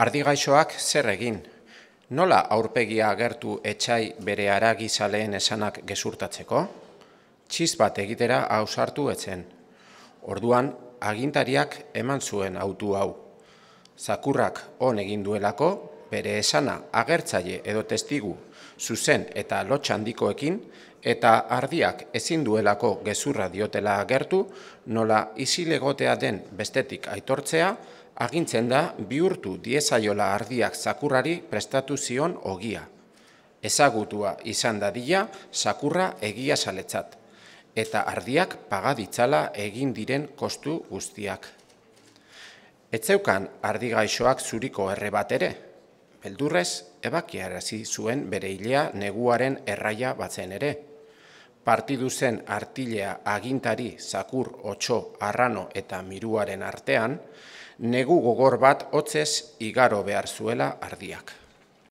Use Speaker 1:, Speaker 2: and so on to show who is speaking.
Speaker 1: Ardigaixoak zer egin? Nola aurpegia agertu etsai bere haragizaleen esanak gezurtatzeko? Txiz bat egitera ausartu etzen. Orduan, agintariak eman zuen autu hau. Zakurrak on egin duelako, bere esana agertzaile edo testigu zuzen eta lotx handikoekin, eta ardiak ezin duelako gezurra diotela agertu, nola isilegotea den bestetik aitortzea, agintzen da bihurtu diezaiola ardiak zakurrari prestatu zion ogia. Ezagutua izan dadila zakurra egia saletzat, eta ardiak pagaditzala egin diren kostu guztiak. Etzeukan ardigaixoak zuriko erre bat ere, beldurrez ebakiarazi zuen bere hilea neguaren erraia batzen ere. Partidu zen artilea agintari zakur, otso, arrano eta miruaren artean, negu gogor bat hotzez igaro behar zuela ardiak.